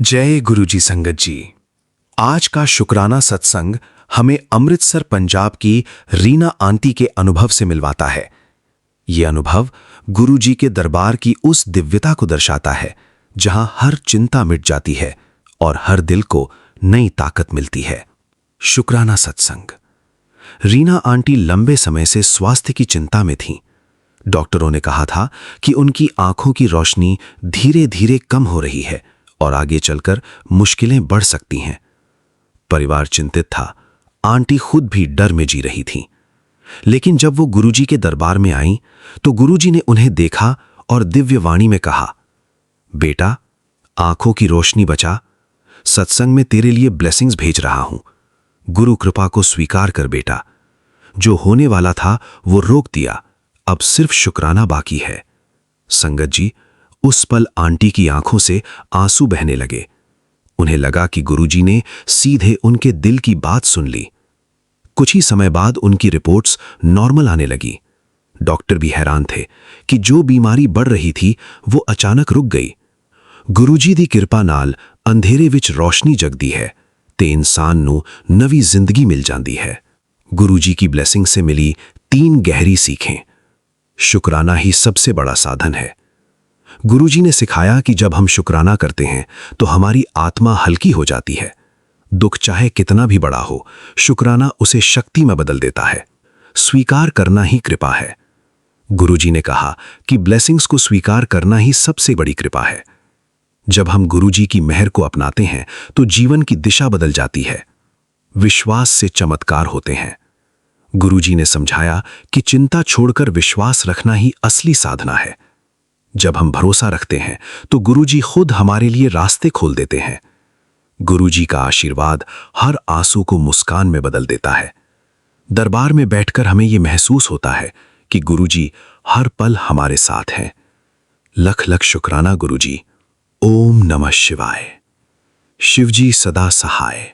जय गुरुजी संगत जी। आज का शुक्राना सत्संग हमें अमृतसर पंजाब की रीना आंटी के अनुभव से मिलवाता है। ये अनुभव गुरुजी के दरबार की उस दिव्यता को दर्शाता है जहां हर चिंता मिट जाती है और हर दिल को नई ताकत मिलती है। शुक्राना सत्संग। रीना आंटी लंबे समय से स्वास्थ्य की चिंता में थीं। डॉक्टरों ने कहा था कि उनकी आंखों की रोशनी धीरे धीरे कम हो रही है और आगे चलकर मुश्किलें बढ़ सकती हैं। परिवार चिंतित था, आंटी खुद भी डर में जी रही थीं। लेकिन जब वो गुरुजी के दरबार में आईं, तो गुरुजी ने उन्हें देखा और दिव्य वाणी में कहा, बेटा, आंखों की रोशनी बचा। सत्संग में तेरे लिए ब्लेसिंग्स भेज रहा हूं। गुरु कृपा को स्वीकार कर बेटा। जो होने वाला था वो रोक दिया, अब सिर्फ शुक्राना बाकी है। संगत जी, उस पल आंटी की आंखों से आंसू बहने लगे। उन्हें लगा कि गुरुजी ने सीधे उनके दिल की बात सुन ली। कुछ ही समय बाद उनकी रिपोर्ट्स नॉर्मल आने लगी। डॉक्टर भी हैरान थे कि जो बीमारी बढ़ रही थी वो अचानक रुक गई। गुरुजी दी किरपा नाल अंधेरे विच रोशनी जगदी है ते इंसान नू नवी जिंदगी मिल जाती है। गुरुजी की ब्लेसिंग से मिली 3 गहरी सीखें। शुक्राना ही सबसे बड़ा साधन है। गुरुजी ने सिखाया कि जब हम शुक्राना करते हैं तो हमारी आत्मा हल्की हो जाती है। दुख चाहे कितना भी बड़ा हो, शुक्राना उसे शक्ति में बदल देता है। स्वीकार करना ही कृपा है। गुरुजी ने कहा कि ब्लेसिंग्स को स्वीकार करना ही सबसे बड़ी कृपा है। जब हम गुरुजी की मेहर को अपनाते हैं तो जीवन की दिशा बदल जाती है। विश्वास से चमत्कार होते हैं। गुरुजी ने समझाया कि चिंता छोड़कर विश्वास रखना ही असली साधना है। जब हम भरोसा रखते हैं तो गुरुजी खुद हमारे लिए रास्ते खोल देते हैं। गुरुजी का आशीर्वाद हर आंसू को मुस्कान में बदल देता है। दरबार में बैठकर हमें यह महसूस होता है कि गुरुजी हर पल हमारे साथ हैं। लख लख शुक्राना गुरुजी। ओम नमः शिवाय। शिवजी सदा सहाय।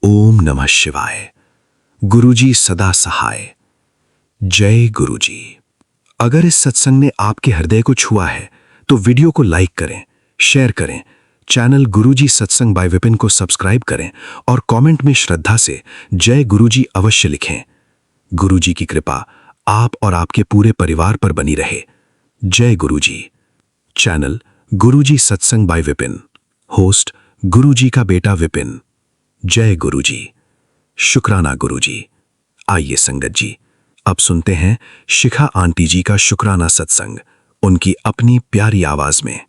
ओम नमः शिवाय। गुरुजी सदा सहाय। जय गुरुजी। अगर इस सत्संग ने आपके हृदय को छुआ है तो वीडियो को लाइक करें, शेयर करें, चैनल गुरुजी सत्संग बाय विपिन को सब्सक्राइब करें और कमेंट में श्रद्धा से जय गुरुजी अवश्य लिखें। गुरुजी की कृपा आप और आपके पूरे परिवार पर बनी रहे। जय गुरुजी। चैनल गुरुजी सत्संग बाय विपिन। होस्ट गुरुजी का बेटा विपिन। जय गुरुजी। शुक्राना गुरुजी। आइए संगत जी, अब सुनते हैं शिखा आंटी जी का शुक्राना सत्संग उनकी अपनी प्यारी आवाज में।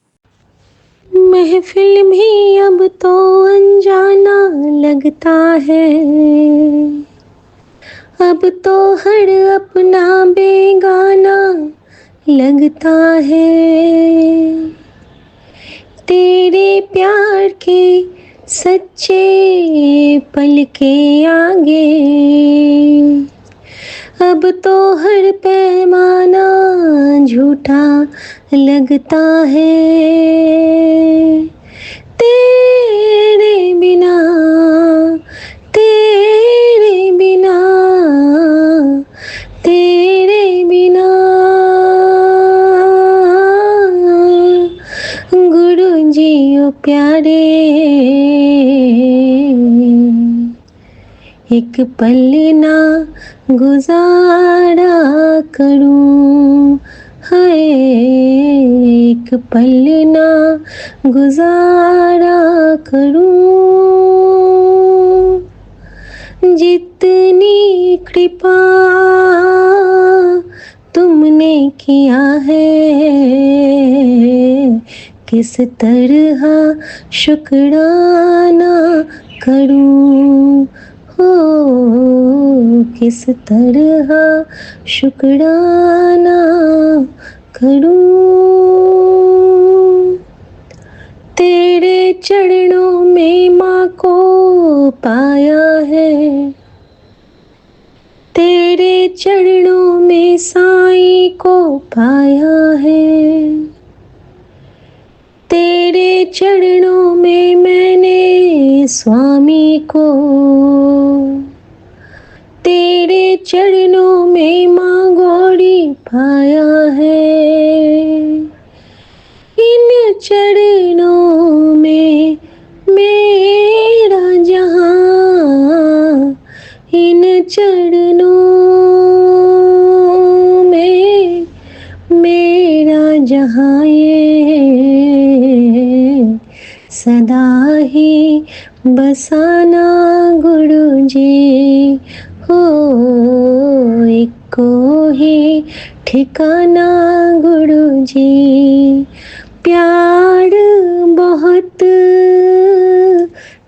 महफिल भी अब तो अनजाना लगता है, अब तो हर अपना बेगाना लगता है। तेरे प्यार के सच्चे पल के आगे अब तो हर पैमाना झूठा लगता है। तेरे बिना, तेरे बिना, तेरे बिना गुरुजी ओ प्यारे, एक पल ना गुजारा करूं, हाय एक पल ना गुजारा करूं। जितनी कृपा तुमने किया है, किस तरह शुक्राना करूं, हो किस तरह शुक्राना करूं। तेरे चरणों में माँ को पाया है, तेरे चरणों में साईं को पाया है। तेरे चरणों में मैंने स्वामी को, तेरे चरणों में माँ गौरी पाया है। इन चरणों में मेरा जहां इन चरणों में, मेरा जहां ये सदा ही बसाना गुरुजी हो, एको ही ठिकाना गुरुजी। प्यार बहुत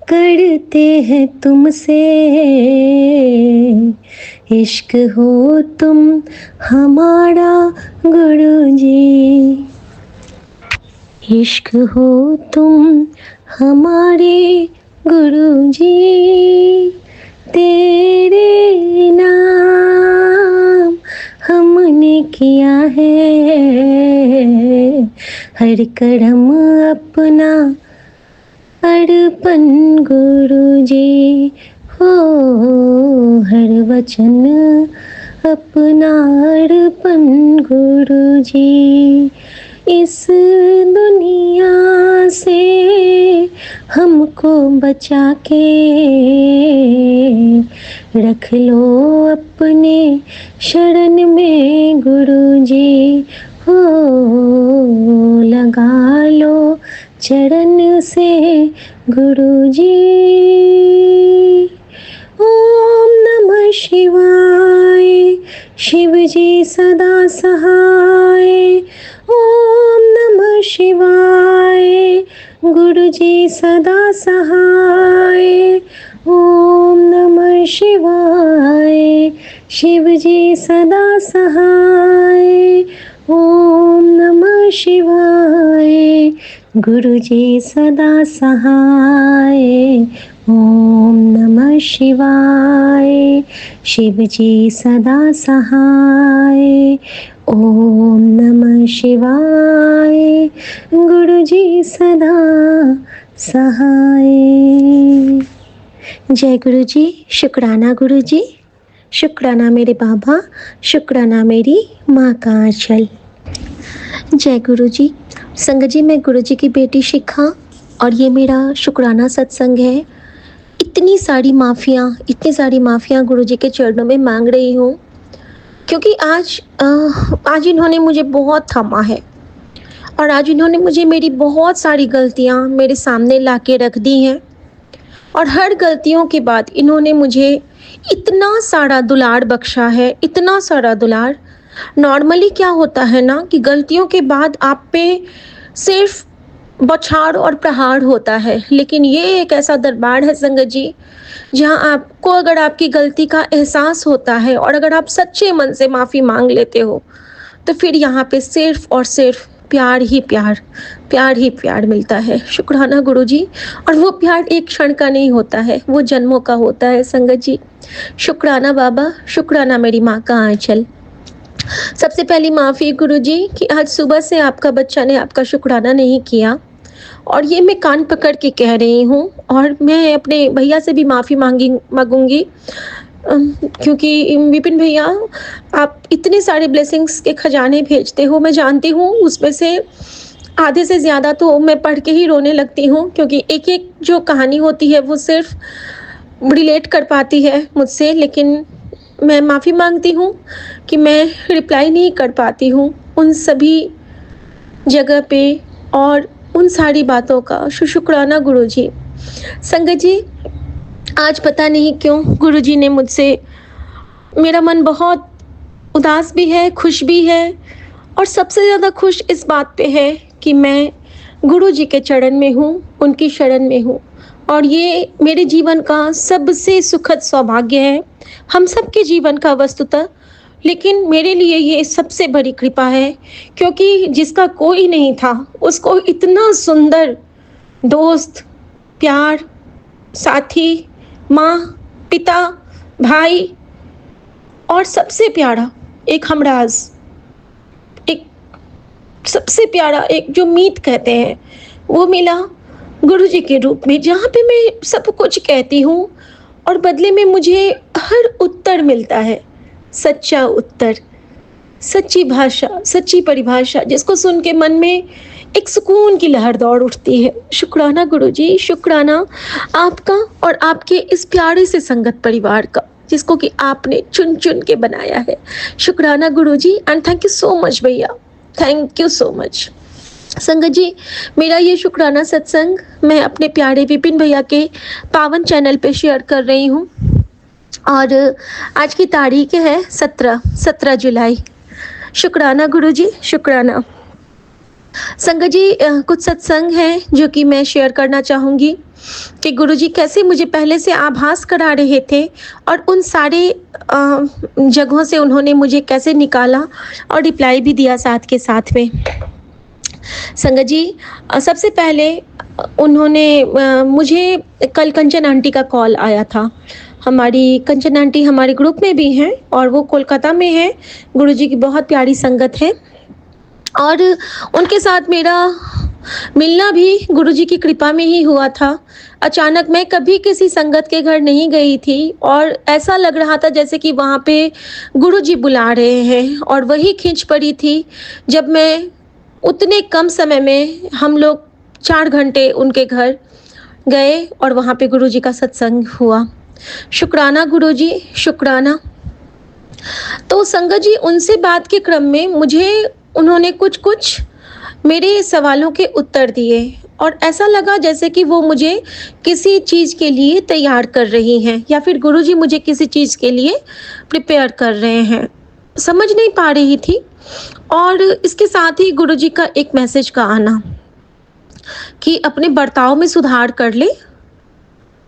करते हैं तुमसे, इश्क हो तुम हमारा गुरुजी, इश्क हो तुम हमारे गुरुजी। तेरे नाम हमने किया है हर कर्म अपना अर्पण गुरुजी हो, हर वचन अपना अर्पण गुरुजी। इस दुनिया से हमको बचा के रख लो अपने शरण में गुरुजी हो, लगा लो चरण से गुरुजी। ओम नमः शिवाय, शिव जी सदा सहाय। ओम नमः शिवाय, गुरु जी सदा सहाय। ओम नमः शिवाय, शिव जी सदा सहाय। ओम नमः शिवाय, गुरु जी सदा सहाय। ओम नमः शिवाय, शिव जी सदा सहाय। ओम नमः शिवाय, गुरु जी सदा सहाय। जय गुरु जी, शुक्राना गुरु जी, शुक्राना मेरे बाबा, शुक्राना मेरी माँ का आंचल। जय गुरु जी। संगत जी, मैं गुरु जी की बेटी शिखा और ये मेरा शुक्राना सत्संग है। इतनी सारी माफ़ियाँ गुरु जी के चरणों में मांग रही हूँ, क्योंकि आज इन्होंने मुझे बहुत थामा है और आज इन्होंने मुझे मेरी बहुत सारी गलतियाँ मेरे सामने ला के रख दी हैं, और हर गलतियों के बाद इन्होंने मुझे इतना सारा दुलार बख्शा है, इतना सारा दुलार। नॉर्मली क्या होता है ना कि गलतियों के बाद आप पे सिर्फ बौछार और प्रहार होता है, लेकिन ये एक ऐसा दरबार है संगत जी, जहाँ आपको अगर आपकी गलती का एहसास होता है और अगर आप सच्चे मन से माफ़ी मांग लेते हो, तो फिर यहाँ पे सिर्फ और सिर्फ प्यार ही प्यार मिलता है। शुक्राना गुरु जी। और वो प्यार एक क्षण का नहीं होता है, वो जन्मों का होता है संगत जी। शुक्राना बाबा, शुक्राना मेरी माँ का आंचल। सबसे पहली माफ़ी गुरु जी कि आज सुबह से आपका बच्चा ने आपका शुक्राना नहीं किया, और ये मैं कान पकड़ के कह रही हूँ, और मैं अपने भैया से भी माफ़ी मांगूंगी, क्योंकि विपिन भैया आप इतने सारे ब्लेसिंग्स के खजाने भेजते हो, मैं जानती हूँ उसमें से आधे से ज़्यादा तो मैं पढ़ के ही रोने लगती हूँ, क्योंकि एक एक जो कहानी होती है वो सिर्फ रिलेट कर पाती है मुझसे। लेकिन मैं माफ़ी मांगती हूँ कि मैं रिप्लाई नहीं कर पाती हूँ उन सभी जगह पे और उन सारी बातों का। शुक्राना गुरुजी। संगत जी, आज पता नहीं क्यों गुरुजी ने मुझसे, मेरा मन बहुत उदास भी है, खुश भी है, और सबसे ज़्यादा खुश इस बात पे है कि मैं गुरुजी के चरण में हूँ, उनकी शरण में हूँ, और ये मेरे जीवन का सबसे सुखद सौभाग्य है, हम सबके जीवन का वस्तुतः, लेकिन मेरे लिए ये सबसे बड़ी कृपा है, क्योंकि जिसका कोई नहीं था उसको इतना सुंदर दोस्त, प्यार, साथी, माँ, पिता, भाई, और सबसे प्यारा एक हमराज, एक सबसे प्यारा एक जो मीत कहते हैं, वो मिला गुरुजी के रूप में, जहाँ पे मैं सब कुछ कहती हूँ और बदले में मुझे हर उत्तर मिलता है, सच्चा उत्तर, सच्ची भाषा, सच्ची परिभाषा, जिसको सुन के मन में एक सुकून की लहर दौड़ उठती है। शुक्राना गुरुजी, शुक्राना आपका और आपके इस प्यारे से संगत परिवार का, जिसको कि आपने चुन चुन के बनाया है। शुक्राना Guruji and thank you so much भैया, थैंक यू सो मच। संगत जी, मेरा ये शुक्राना सत्संग मैं अपने प्यारे विपिन भैया के पावन चैनल पे शेयर कर रही हूँ और आज की तारीख है 17 जुलाई। शुक्राना गुरुजी, शुक्राना। संगत जी, कुछ सत्संग हैं जो कि मैं शेयर करना चाहूँगी कि गुरुजी कैसे मुझे पहले से आभास करा रहे थे और उन सारे जगहों से उन्होंने मुझे कैसे निकाला और रिप्लाई भी दिया साथ के साथ में। संगत जी, सबसे पहले उन्होंने मुझे कल कंचन आंटी का कॉल आया था। हमारी कंचन आंटी हमारे ग्रुप में भी हैं और वो कोलकाता में है। गुरुजी की बहुत प्यारी संगत है और उनके साथ मेरा मिलना भी गुरुजी की कृपा में ही हुआ था। अचानक मैं कभी किसी संगत के घर नहीं गई थी और ऐसा लग रहा था जैसे कि वहाँ पे गुरुजी बुला रहे हैं और वही खींच पड़ी थी जब मैं उतने कम समय में हम लोग 4 घंटे उनके घर गए और वहाँ पे गुरुजी का सत्संग हुआ। शुक्राना गुरुजी, शुक्राना। तो संगत जी, उनसे बात के क्रम में मुझे उन्होंने कुछ मेरे सवालों के उत्तर दिए और ऐसा लगा जैसे कि वो मुझे किसी चीज़ के लिए तैयार कर रही हैं या फिर गुरुजी मुझे किसी चीज़ के लिए प्रिपेयर कर रहे हैं। समझ नहीं पा रही थी और इसके साथ ही गुरुजी का एक मैसेज का आना कि अपने बर्ताव में सुधार कर ले,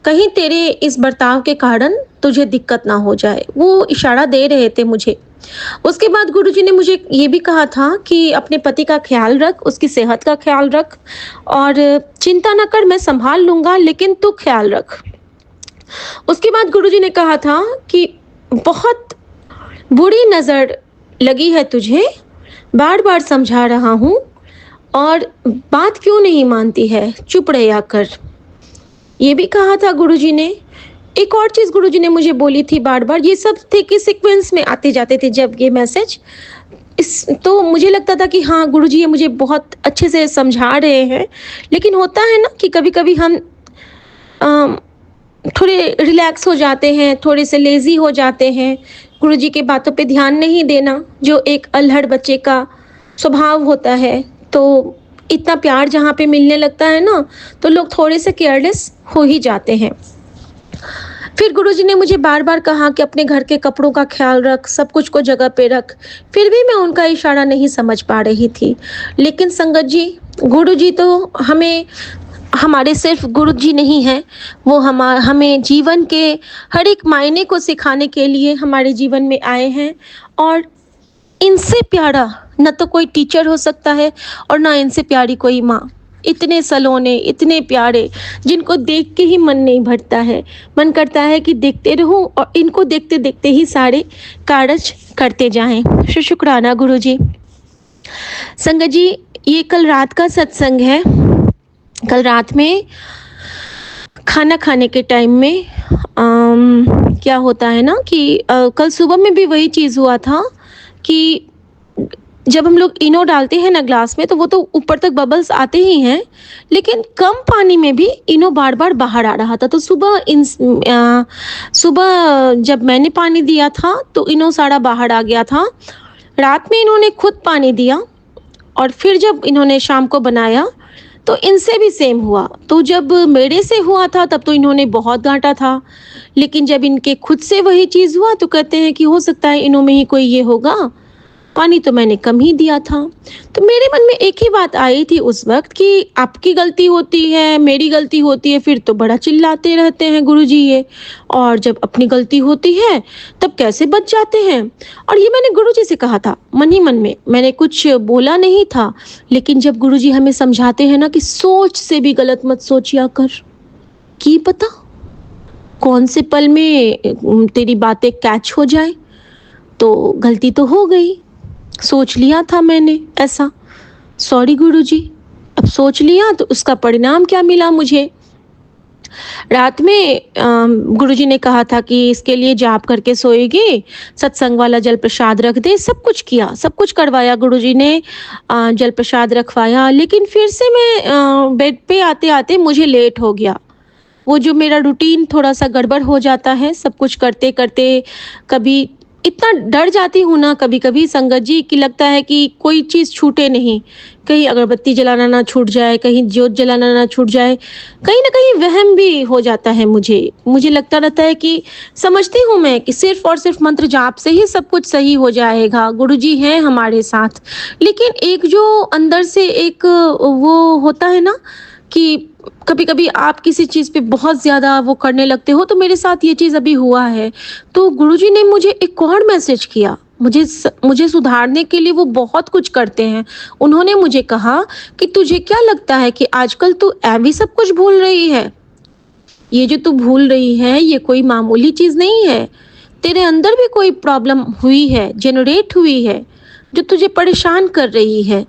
कहीं तेरे इस बर्ताव के कारण तुझे दिक्कत ना हो जाए। वो इशारा दे रहे थे मुझे। उसके बाद गुरुजी ने मुझे ये भी कहा था कि अपने पति का ख्याल रख, उसकी सेहत का ख्याल रख और चिंता ना कर, मैं संभाल लूँगा, लेकिन तू ख्याल रख। उसके बाद गुरुजी ने कहा था कि बहुत बुरी नज़र लगी है तुझे, बार बार समझा रहा हूँ और बात क्यों नहीं मानती है, चुप रहा कर। ये भी कहा था गुरुजी ने। एक और चीज़ गुरुजी ने मुझे बोली थी बार बार, ये सब थे कि सीक्वेंस में आते जाते थे जब ये मैसेज तो मुझे लगता था कि हाँ गुरुजी ये मुझे बहुत अच्छे से समझा रहे हैं, लेकिन होता है ना कि कभी कभी हम थोड़े रिलैक्स हो जाते हैं, थोड़े से लेज़ी हो जाते हैं, गुरुजी की बातों पे ध्यान नहीं देना जो एक अल्हड़ बच्चे का स्वभाव होता है। तो इतना प्यार जहाँ पे मिलने लगता है ना तो लोग थोड़े से केयरलेस हो ही जाते हैं। फिर गुरुजी ने मुझे बार बार कहा कि अपने घर के कपड़ों का ख्याल रख, सब कुछ को जगह पे रख। फिर भी मैं उनका इशारा नहीं समझ पा रही थी। लेकिन संगत जी, गुरुजी तो हमारे सिर्फ गुरुजी नहीं हैं, वो हमें जीवन के हर एक मायने को सिखाने के लिए हमारे जीवन में आए हैं और इनसे प्यारा न तो कोई टीचर हो सकता है और ना इनसे प्यारी कोई माँ। इतने सलोने, इतने प्यारे, जिनको देख के ही मन नहीं भरता है, मन करता है कि देखते रहूं और इनको देखते देखते ही सारे कार्य करते जाएं। शुक्राना गुरुजी। संगत जी, ये कल रात का सत्संग है। कल रात में खाना खाने के टाइम में क्या होता है ना कि कल सुबह में भी वही चीज़ हुआ था कि जब हम लोग इनो डालते हैं ना ग्लास में तो वो तो ऊपर तक बबल्स आते ही हैं, लेकिन कम पानी में भी इनो बार बार बाहर आ रहा था। तो सुबह जब मैंने पानी दिया था तो इनो सारा बाहर आ गया था। रात में इन्होंने खुद पानी दिया और फिर जब इन्होंने शाम को बनाया तो इनसे भी सेम हुआ। तो जब मेरे से हुआ था तब तो इन्होंने बहुत डांटा था, लेकिन जब इनके खुद से वही चीज़ हुआ तो कहते हैं कि हो सकता है इनों में ही कोई ये होगा, पानी तो मैंने कम ही दिया था। तो मेरे मन में एक ही बात आई थी उस वक्त कि आपकी गलती होती है, मेरी गलती होती है, फिर तो बड़ा चिल्लाते रहते हैं गुरुजी ये, और जब अपनी गलती होती है तब कैसे बच जाते हैं। और ये मैंने गुरुजी से कहा था मन ही मन में, मैंने कुछ बोला नहीं था। लेकिन जब गुरुजी हमें समझाते हैं ना कि सोच से भी गलत मत सोचिया कर, की पता कौन से पल में तेरी बातें कैच हो जाए। तो गलती तो हो गई, सोच लिया था मैंने ऐसा, सॉरी गुरुजी। अब सोच लिया तो उसका परिणाम क्या मिला मुझे। रात में गुरुजी ने कहा था कि इसके लिए जाप करके सोएगी, सत्संग वाला जल प्रसाद रख दे, सब कुछ किया, सब कुछ करवाया गुरुजी ने, जल प्रसाद रखवाया, लेकिन फिर से मैं बेड पे आते-आते मुझे लेट हो गया। वो जो मेरा रूटीन थोड़ा-सा गड़बड़ हो जाता है, सब कुछ करते-करते कभी इतना डर जाती हूँ ना कभी-कभी संगत जी कि लगता है कि कोई चीज़ छूटे नहीं। कहीं अगरबत्ती जलाना ना छूट जाए, कहीं ज्योत जलाना ना छूट जाए। कहीं न कहीं वहम भी हो जाता है मुझे। मुझे लगता रहता है कि समझती हूँ मैं कि सिर्फ़ और सिर्फ़ मंत्र जाप से ही सब कुछ सही हो जाएगा, गुरुजी हैं हमारे साथ। लेकिन एक जो अंदर से एक वो होता है ना कि कभी-कभी आप किसी चीज़ पे बहुत ज़्यादा वो करने लगते हो, तो मेरे साथ ये चीज़ अभी हुआ है। तो गुरुजी ने मुझे एक और मैसेज किया, मुझे सुधारने के लिए वो बहुत कुछ करते हैं। उन्होंने मुझे कहा कि तुझे क्या लगता है कि आजकल तू ऐवी सब कुछ भूल रही है? ये जो तू भूल रही है, ये कोई मामूली चीज़ नहीं है। तेरे अंदर भी कोई प्रॉब्लम हुई है, जनरेट हुई है, जो तुझे परेशान कर रही है।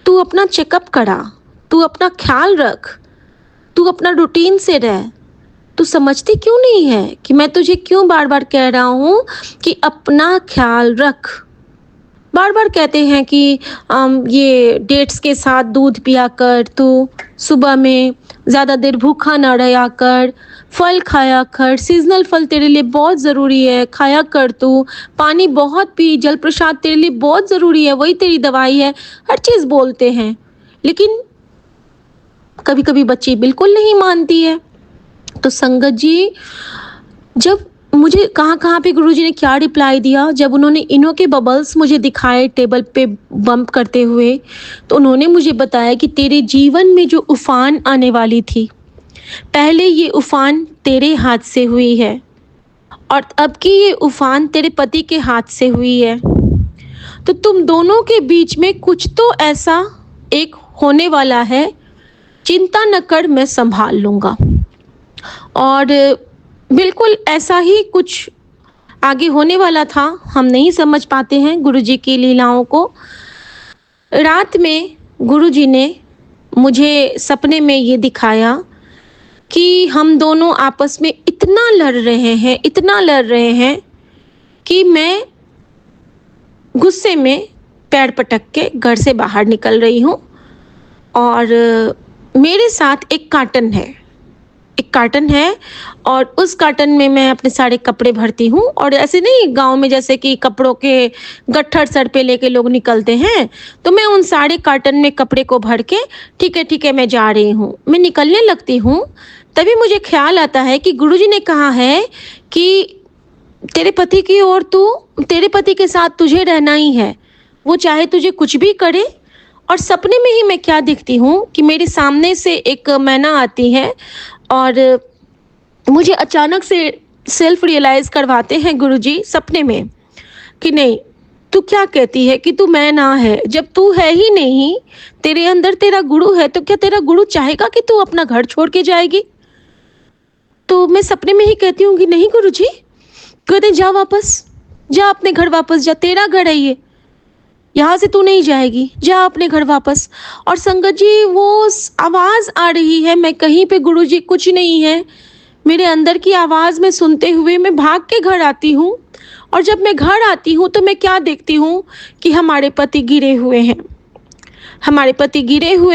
तू अपना चेकअप करा, तू अपना ख़्याल रख, तू अपना रूटीन से रह। तू समझती क्यों नहीं है कि मैं तुझे क्यों बार-बार कह रहा हूँ कि अपना ख़्याल रख। बार-बार कहते हैं कि ये डेट्स के साथ दूध पिया कर, तू सुबह में ज़्यादा देर भूखा ना रहा कर, फल खाया कर, सीज़नल फल तेरे लिए बहुत ज़रूरी है, खाया कर तू, पानी बहुत पी, जल प्रसाद तेरे लिए बहुत ज़रूरी है, वही तेरी दवाई है, हर चीज़ बोलते हैं। लेकिन कभी-कभी बच्ची बिल्कुल नहीं मानती है। तो संगत जी, जब मुझे कहाँ-कहाँ पे गुरुजी ने क्या रिप्लाई दिया, जब उन्होंने इनो के बबल्स मुझे दिखाए टेबल पे बम्प करते हुए, तो उन्होंने मुझे बताया कि तेरे जीवन में जो उफ़ान आने वाली थी, पहले ये उफ़ान तेरे हाथ से हुई है और अब की ये उफ़ान तेरे पति के हाथ से हुई है। तो तुम दोनों के बीच में कुछ तो ऐसा एक होने वाला है, चिंता न कर, मैं सँभाल लूँगा। और बिल्कुल ऐसा ही कुछ आगे होने वाला था, हम नहीं समझ पाते हैं गुरुजी की लीलाओं को। रात में गुरुजी ने मुझे सपने में ये दिखाया कि हम दोनों आपस में इतना लड़ रहे हैं कि मैं गुस्से में पैर पटक के घर से बाहर निकल रही हूँ और मेरे साथ एक कार्टन है और उस कार्टन में मैं अपने सारे कपड़े भरती हूँ और ऐसे नहीं गाँव में जैसे कि कपड़ों के गट्ठर सर पे लेके लोग निकलते हैं, तो मैं उन सारे कार्टन में कपड़े को भर के ठीक है मैं जा रही हूँ। मैं निकलने लगती हूँ, तभी मुझे ख्याल आता है कि गुरुजी ने कहा है कि तेरे पति के साथ तुझे रहना ही है, वो चाहे तुझे कुछ भी करे। और सपने में ही मैं क्या देखती हूँ कि मेरे सामने से एक मैना आती है और मुझे अचानक से सेल्फ रियलाइज़ करवाते हैं गुरुजी सपने में कि नहीं, तू क्या कहती है कि तू मैना है, जब तू है ही नहीं, तेरे अंदर तेरा गुरु है, तो क्या तेरा गुरु चाहेगा कि तू अपना घर छोड़ के जाएगी? तो मैं सपने में ही कहती हूँ कि नहीं गुरुजी। कहते जा वापस, जा अपने घर वापस जा, तेरा घर है ये, यहाँ से तू नहीं जाएगी, जा अपने घर वापस। और संगत जी, वो आवाज़ आ रही है, मैं कहीं पे गुरुजी कुछ नहीं है, मेरे अंदर की आवाज़ में सुनते हुए मैं भाग के घर आती हूँ। और जब मैं घर आती हूँ तो मैं क्या देखती हूँ कि हमारे पति गिरे हुए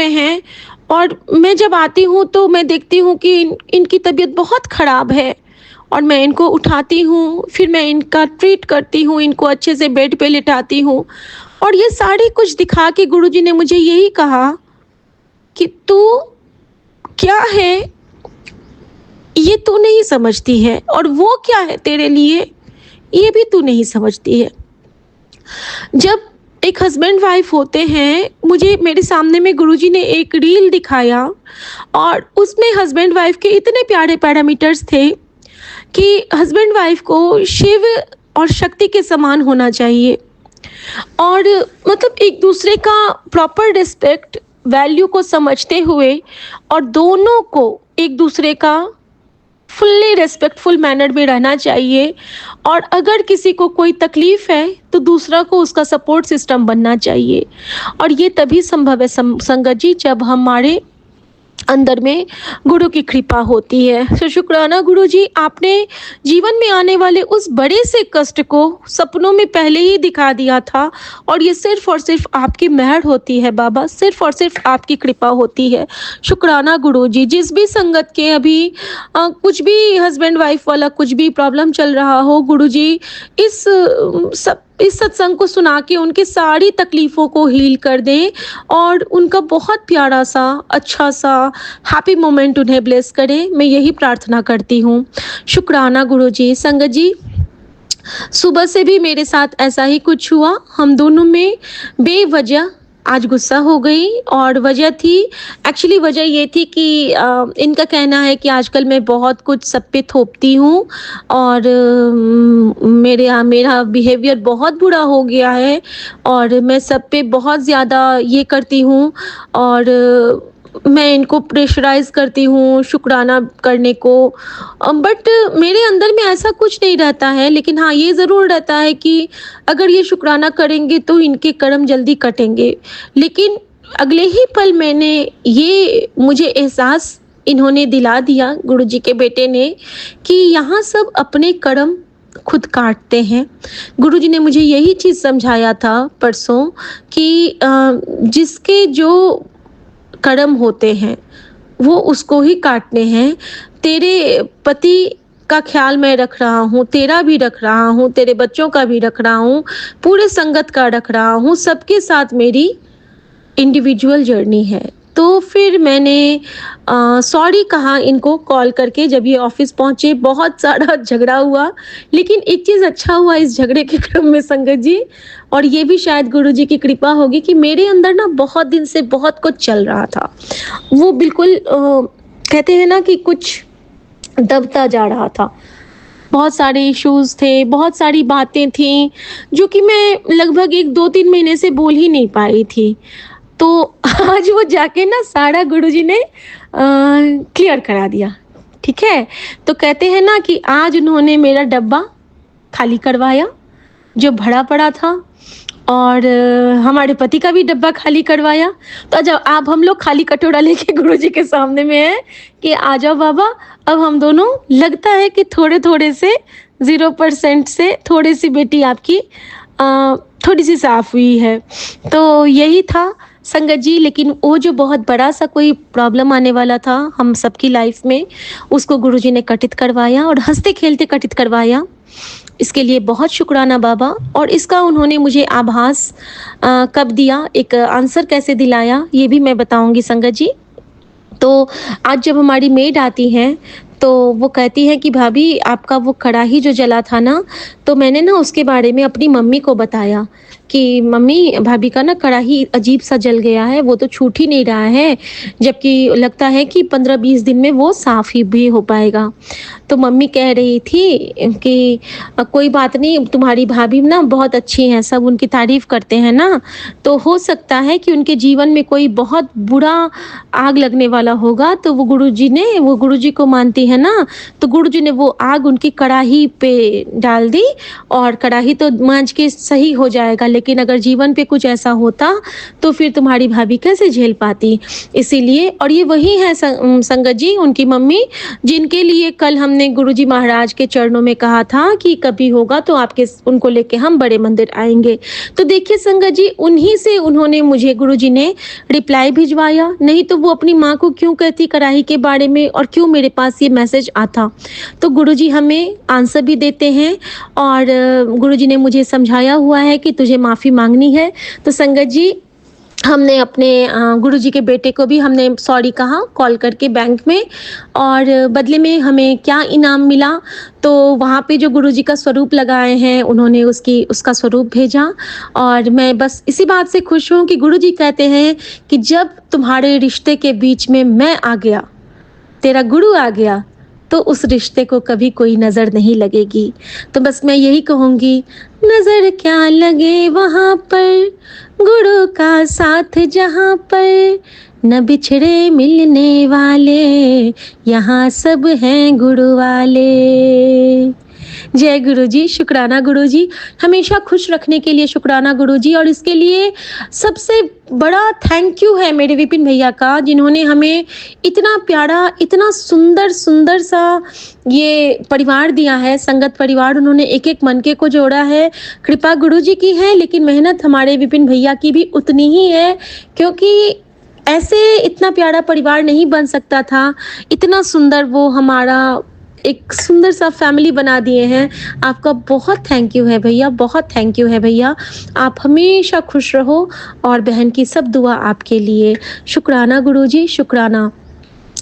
हैं और मैं जब आती हूँ तो मैं देखती हूँ कि इनकी तबीयत बहुत ख़राब है और मैं इनको उठाती हूँ, फिर मैं इनका ट्रीट करती हूँ, इनको अच्छे से बेड पे लिटाती हूँ और ये सारे कुछ दिखा के गुरुजी ने मुझे यही कहा कि तू क्या है ये तू नहीं समझती है और वो क्या है तेरे लिए ये भी तू नहीं समझती है। जब एक हस्बैंड वाइफ होते हैं, मेरे सामने में गुरुजी ने एक रील दिखाया और उसमें हस्बैंड वाइफ के इतने प्यारे पैरामीटर्स थे कि हस्बैंड वाइफ को शिव और शक्ति के समान होना चाहिए और मतलब एक दूसरे का प्रॉपर रिस्पेक्ट वैल्यू को समझते हुए और दोनों को एक दूसरे का फुल्ली रिस्पेक्टफुल मैनर में रहना चाहिए और अगर किसी को कोई तकलीफ़ है तो दूसरा को उसका सपोर्ट सिस्टम बनना चाहिए। और ये तभी संभव है संगत जी, जब हमारे अंदर में गुरु की कृपा होती है। तो शुक्राना गुरु जी, आपने जीवन में आने वाले उस बड़े से कष्ट को सपनों में पहले ही दिखा दिया था, और ये सिर्फ और सिर्फ आपकी मेहर होती है बाबा, सिर्फ और सिर्फ आपकी कृपा होती है। शुक्राना गुरु जी, जिस भी संगत के अभी कुछ भी हस्बैंड वाइफ वाला कुछ भी प्रॉब्लम चल रहा हो, गुरु जी इस सत्संग को सुना के उनके सारी तकलीफ़ों को हील कर दें, और उनका बहुत प्यारा सा अच्छा सा हैप्पी मोमेंट उन्हें ब्लेस करें, मैं यही प्रार्थना करती हूँ। शुक्राना गुरु जी। संगत जी, सुबह से भी मेरे साथ ऐसा ही कुछ हुआ। हम दोनों में बेवजह आज गुस्सा हो गई, और वजह थी, एक्चुअली वजह ये थी कि इनका कहना है कि आजकल मैं बहुत कुछ सब पे थोपती हूँ, और मेरा बिहेवियर बहुत बुरा हो गया है, और मैं सब पे बहुत ज़्यादा ये करती हूँ, और मैं इनको प्रेशराइज़ करती हूँ शुक्राना करने को। बट मेरे अंदर में ऐसा कुछ नहीं रहता है, लेकिन हाँ, ये ज़रूर रहता है कि अगर ये शुक्राना करेंगे तो इनके कर्म जल्दी कटेंगे। लेकिन अगले ही पल मुझे एहसास इन्होंने दिला दिया, गुरुजी के बेटे ने, कि यहाँ सब अपने कर्म खुद काटते हैं। गुरुजी ने मुझे यही चीज़ समझाया था परसों कि जिसके जो कर्म होते हैं वो उसको ही काटने हैं। तेरे पति का ख्याल मैं रख रहा हूँ, तेरा भी रख रहा हूँ, तेरे बच्चों का भी रख रहा हूँ, पूरे संगत का रख रहा हूँ, सबके साथ मेरी इंडिविजुअल जर्नी है। तो फिर मैंने सॉरी कहा इनको कॉल करके, जब ये ऑफिस पहुँचे बहुत सारा झगड़ा हुआ, लेकिन एक चीज़ अच्छा हुआ इस झगड़े के क्रम में संगत जी, और ये भी शायद गुरुजी की कृपा होगी कि मेरे अंदर ना बहुत दिन से बहुत कुछ चल रहा था। वो बिल्कुल कहते हैं ना कि कुछ दबता जा रहा था। बहुत सारे इश्यूज़ थे, बहुत सारी बातें थीं जो कि मैं लगभग 1-2-3 महीने से बोल ही नहीं पाई थी। तो आज वो जाके ना सारा गुरुजी ने क्लियर करा दिया, ठीक है? तो कहते हैं ना कि आज उन्होंने मेरा डब्बा खाली करवाया जो भरा पड़ा था, और हमारे पति का भी डब्बा खाली करवाया। तो जब आप हम लोग खाली कटोरा लेके गुरुजी के सामने में हैं कि आ जाओ बाबा, अब हम दोनों लगता है कि थोड़े-थोड़े से 0% से थोड़ी सी बेटी आपकी थोड़ी सी साफ हुई है। तो यही था संगत जी, लेकिन वो जो बहुत बड़ा सा कोई प्रॉब्लम आने वाला था हम सबकी लाइफ में, उसको गुरुजी ने कटित करवाया, और हंसते खेलते कटित करवाया। इसके लिए बहुत शुक्राना बाबा। और इसका उन्होंने मुझे आभास कब दिया, एक आंसर कैसे दिलाया, ये भी मैं बताऊंगी संगत जी। तो आज जब हमारी मेड आती हैं तो वो कहती है कि भाभी आपका वो कढ़ाई जो जला था ना, तो मैंने ना उसके बारे में अपनी मम्मी को बताया कि मम्मी भाभी का ना कढ़ाई अजीब सा जल गया है, वो तो छूट ही नहीं रहा है, जबकि लगता है कि 15-20 दिन में वो साफ़ ही भी हो पाएगा। तो मम्मी कह रही थी कि कोई बात नहीं, तुम्हारी भाभी ना बहुत अच्छी हैं, सब उनकी तारीफ़ करते हैं ना, तो हो सकता है कि उनके जीवन में कोई बहुत बुरा आग लगने वाला होगा, तो वो गुरुजी को मानती है ना, तो गुरुजी ने वो आग उनकी कढ़ाई पे डाल दी, और कढ़ाई तो मांज के सही हो जाएगा, लेकिन अगर जीवन पे कुछ ऐसा होता तो फिर तुम्हारी भाभी कैसे झेल पाती। इसीलिए, और ये वही है संगत जी, उनकी मम्मी, जिनके लिए कल हमने गुरुजी महाराज के चरणों में कहा था कि कभी होगा तो उनको लेके हम बड़े मंदिर आएंगे। तो देखिए संगत जी, उन्हीं से उन्होंने मुझे गुरुजी ने रिप्लाई भिजवाया, नहीं तो वो अपनी माँ को क्यों कहती कढ़ाई के बारे में, और क्यों मेरे पास ये मैसेज आता। तो गुरुजी हमें आंसर भी देते हैं, और गुरुजी ने मुझे समझाया हुआ है कि तुझे माफ़ी मांगनी है। तो संगत जी, हमने अपने गुरुजी के बेटे को भी हमने सॉरी कहा कॉल करके बैंक में, और बदले में हमें क्या इनाम मिला, तो वहाँ पे जो गुरुजी का स्वरूप लगाए हैं उन्होंने उसका स्वरूप भेजा। और मैं बस इसी बात से खुश हूँ कि गुरुजी कहते हैं कि जब तुम्हारे रिश्ते के बीच में मैं आ गया, तेरा गुरु आ गया, तो उस रिश्ते को कभी कोई नज़र नहीं लगेगी। तो बस मैं यही कहूँगी, नज़र क्या लगे वहाँ पर, गुरु का साथ जहाँ पर, न बिछड़े मिलने वाले, यहाँ सब हैं गुरु वाले। जय गुरुजी, शुक्राना गुरुजी, हमेशा खुश रखने के लिए शुक्राना गुरुजी। और इसके लिए सबसे बड़ा थैंक यू है मेरे विपिन भैया का, जिन्होंने हमें इतना प्यारा, इतना सुंदर सुंदर सा ये परिवार दिया है, संगत परिवार। उन्होंने एक एक मनके को जोड़ा है। कृपा गुरुजी की है, लेकिन मेहनत हमारे विपिन भैया की भी उतनी ही है, क्योंकि ऐसे इतना प्यारा परिवार नहीं बन सकता था। इतना सुंदर वो हमारा एक सुंदर सा फैमिली बना दिए हैं। आपका बहुत थैंक यू है भैया, बहुत थैंक यू है भैया। आप हमेशा खुश रहो और बहन की सब दुआ आपके लिए। शुक्राना गुरुजी, शुक्राना।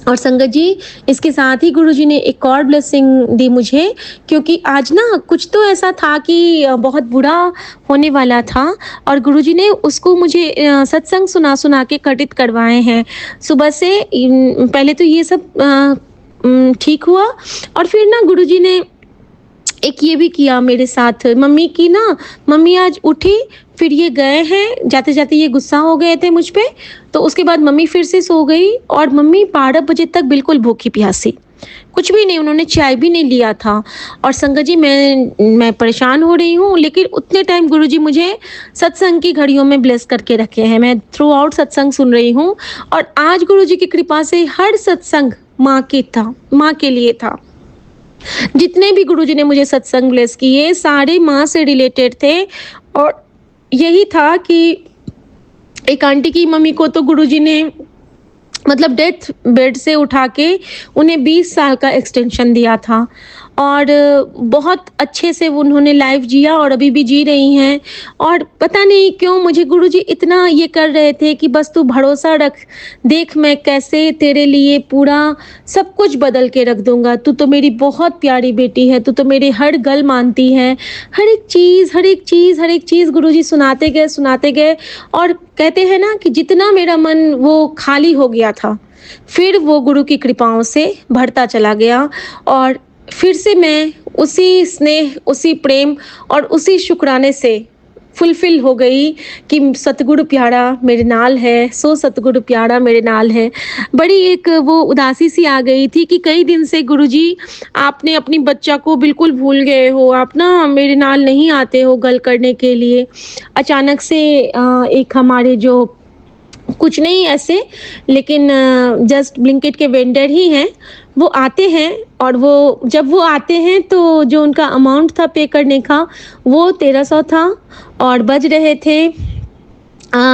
और संगत जी, इसके साथ ही गुरुजी ने एक और ब्लेसिंग दी मुझे, क्योंकि आज ना कुछ तो ऐसा था कि बहुत बुरा होने वाला था, और गुरुजी ने उसको मुझे सत्संग सुना सुना के कर्टित करवाए हैं। सुबह से पहले तो ये सब ठीक हुआ, और फिर ना गुरुजी ने एक ये भी किया मेरे साथ। मम्मी की ना, मम्मी आज उठी, फिर ये गए हैं, जाते जाते ये गुस्सा हो गए थे मुझ पे, तो उसके बाद मम्मी फिर से सो गई, और मम्मी 12 बजे तक बिल्कुल भूखी प्यासी, कुछ भी नहीं, उन्होंने चाय भी नहीं लिया था। और संगत जी, मैं परेशान हो रही हूँ, लेकिन उतने टाइम गुरुजी मुझे सत्संग की घड़ियों में ब्लेस करके रखे हैं। मैं थ्रू आउट सत्संग सुन रही हूँ, और आज गुरुजी की कृपा से हर सत्संग माँ के लिए था। जितने भी गुरुजी ने मुझे सत्संग ब्लेस किए, सारे माँ से रिलेटेड थे। और यही था कि एक आंटी की मम्मी को तो गुरुजी ने मतलब डेथ बेड से उठा के उन्हें 20 साल का एक्सटेंशन दिया था, और बहुत अच्छे से उन्होंने लाइफ जिया, और अभी भी जी रही हैं। और पता नहीं क्यों मुझे गुरुजी इतना ये कर रहे थे कि बस तू भरोसा रख, देख मैं कैसे तेरे लिए पूरा सब कुछ बदल के रख दूंगा। तू तो मेरी बहुत प्यारी बेटी है, तू तो मेरे हर गल मानती है। हर एक चीज़, हर एक चीज़, हर एक चीज़ गुरुजी सुनाते गए। और कहते हैं ना कि जितना मेरा मन वो खाली हो गया था, फिर वो गुरु की कृपाओं से भरता चला गया, और फिर से मैं उसी स्नेह, उसी प्रेम और उसी शुक्राने से फुलफिल हो गई कि सतगुरु प्यारा मेरे नाल है, सो सतगुरु प्यारा मेरे नाल है। बड़ी एक वो उदासी सी आ गई थी कि कई दिन से गुरुजी आपने अपनी बच्चा को बिल्कुल भूल गए हो, आप ना मेरे नाल नहीं आते हो गल करने के लिए। अचानक से एक हमारे जो कुछ नहीं ऐसे, लेकिन जस्ट ब्लिंकिट के वेंडर ही हैं, वो आते हैं, और वो जब वो आते हैं तो जो उनका अमाउंट था पे करने का, वो 1300 था, और बज रहे थे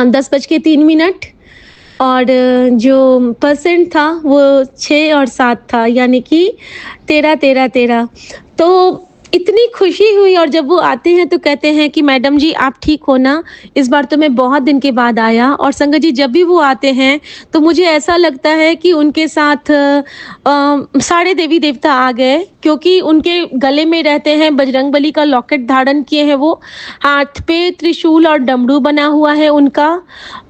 10:03, और जो परसेंट था वो 6 और 7 था, यानी कि 13। तो इतनी खुशी हुई। और जब वो आते हैं तो कहते हैं कि मैडम जी आप ठीक हो ना। इस बार तो मैं बहुत दिन के बाद आया। और संगत जी, जब भी वो आते हैं तो मुझे ऐसा लगता है कि उनके साथ सारे देवी देवता आ गए, क्योंकि उनके गले में रहते हैं बजरंगबली का लॉकेट धारण किए हैं वो, हाथ पे त्रिशूल और डमरू बना हुआ है उनका,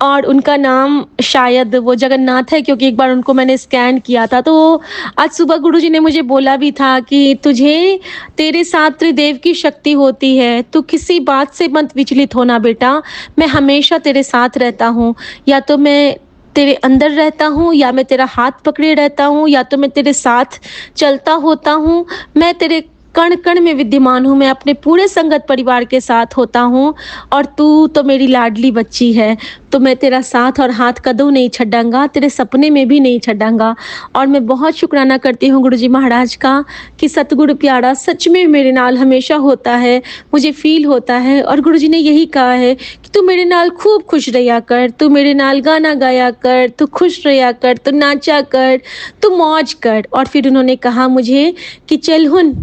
और उनका नाम शायद वो जगन्नाथ है, क्योंकि एक बार उनको मैंने स्कैन किया था। तो आज सुबह गुरुजी ने मुझे बोला भी था कि तुझे, तेरे साथ त्रिदेव की शक्ति होती है, तू किसी बात से मत विचलित होना बेटा, मैं हमेशा तेरे साथ रहता हूँ। या तो मैं तेरे अंदर रहता हूँ, या मैं तेरा हाथ पकड़े रहता हूँ, या तो मैं तेरे साथ चलता होता हूँ। मैं तेरे कण कण में विद्यमान हूँ, मैं अपने पूरे संगत परिवार के साथ होता हूँ, और तू तो मेरी लाडली बच्ची है, तो मैं तेरा साथ और हाथ कदों नहीं छड्डांगा, तेरे सपने में भी नहीं छड्डांगा। और मैं बहुत शुक्राना करती हूँ गुरुजी महाराज का कि सतगुरु प्यारा सच में मेरे नाल हमेशा होता है, मुझे फील होता है। और गुरुजी ने यही कहा है कि तू मेरे नाल खूब खुश रहा कर, तू मेरे नाल गाना गाया कर, तू खुश रहा कर, तू नाचा कर, तू मौज कर। और फिर उन्होंने कहा मुझे कि चल हुन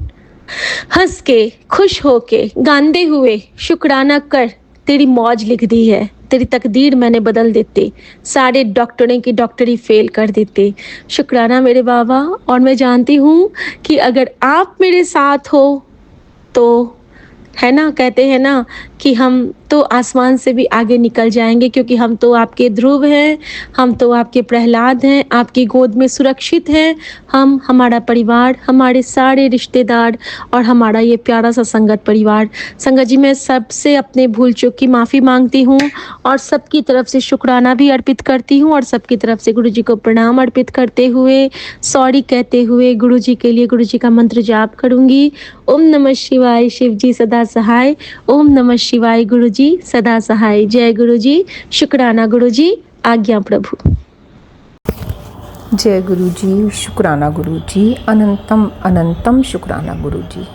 हंस के, खुश होके, गांदे हुए शुक्राना कर, तेरी मौज लिख दी है, तेरी तकदीर मैंने बदल देती, सारे डॉक्टरों की डॉक्टरी फेल कर देती। शुक्राना मेरे बाबा। और मैं जानती हूँ कि अगर आप मेरे साथ हो तो, है ना, कहते हैं ना कि हम तो आसमान से भी आगे निकल जाएँगे, क्योंकि हम तो आपके ध्रुव हैं, हम तो आपके प्रहलाद हैं, आपकी गोद में सुरक्षित हैं। हम, हमारा परिवार, हमारे सारे रिश्तेदार और हमारा ये प्यारा-सा संगत परिवार। संगत जी, मैं सबसे अपने भूल-चूक की माफ़ी माँगती हूँ और सबकी तरफ से शुक्राना भी अर्पित करती हूँ और सबकी तरफ से गुरु जी को प्रणाम अर्पित करते हुए, सॉरी कहते हुए गुरु जी के लिए गुरु जी का मंत्र जाप करूँगी। ओम नमः शिवाय, शिव जी सदा सहाय। ओम नमः शिवाय, गुरु जी सदा सहाय। जय गुरु जी, शुक्राना गुरु जी, आज्ञा प्रभु। जय गुरु जी, शुक्राना गुरु जी, अनंतम अनंतम शुक्राना गुरु जी।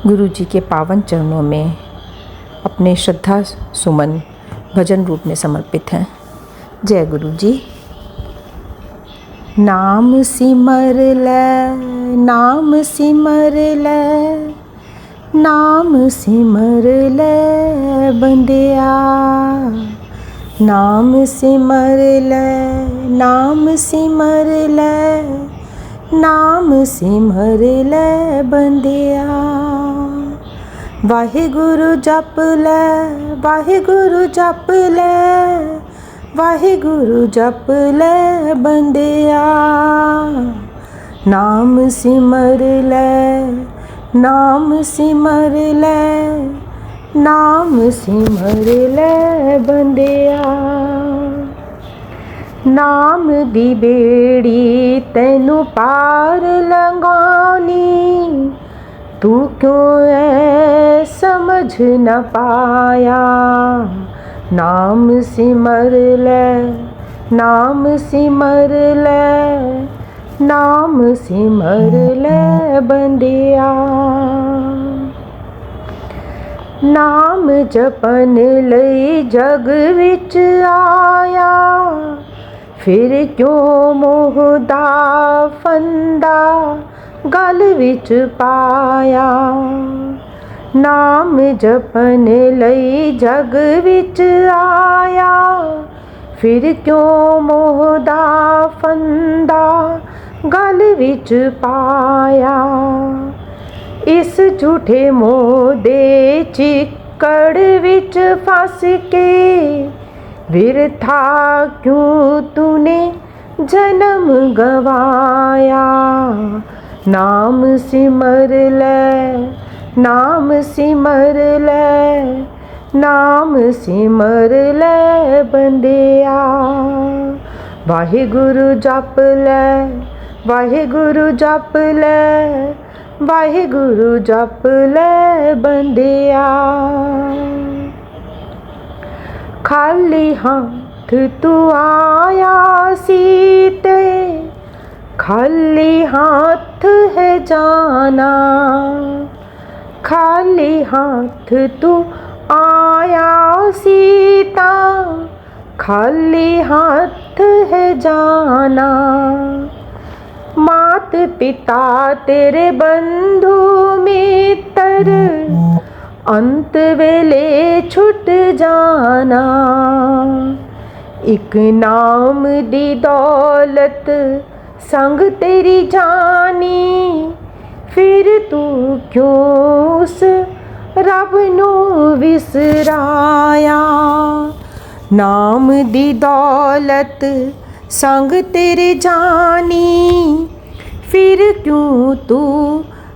गुरु जी के पावन चरणों में अपने श्रद्धा सुमन भजन रूप में समर्पित हैं। जय गुरु जी। नाम सिमर ले, नाम सिमर ले, नाम सिमर ले बंदिया, नाम सिमर ले, नाम सिमर ले, नाम सिमर ले बंदिया। वाहिगुरु जप ले, वाहिगुरु जप ले, वाहिगुरु जप ले बंदिया। नाम सिमर ले, नाम सिमर ले, नाम सिमर ले बंदिया। नाम दी बेड़ी तैनू पार लगानी, तू क्यों ऐ समझ न पाया। नाम सिमर ले, नाम सिमर ले, नाम सिमर ले बंदिया। नाम जपन लई जग विच आया, फिर क्यों मोह दा फंदा गल विच पाया। नाम जपन लई जग विच आया, फिर क्यों मोह दा फंदा गल विच पाया। इस झूठे मोह दे चिक्कड़ विच फस के, विरथा क्यों तूने जन्म गवाया। नाम सिमर ले, नाम सिमर ले, नाम सिमर ले बंदिया। वाहिगुरु जप ले, वाहिगुरु जप ले, वाहिगुरु जप ले बंदिया। खाली हाथ तू आया सीते, खाली हाथ है जाना। खाली हाथ तू आया सीता, खाली हाथ है जाना। मात पिता तेरे बंधु मित्र, अंत वेले छुट जाना। एक नाम दी दौलत संग तेरी जानी, फिर तू क्यों उस रब नू विसराया। नाम दी दौलत संग तेरे जानी, फिर क्यों तू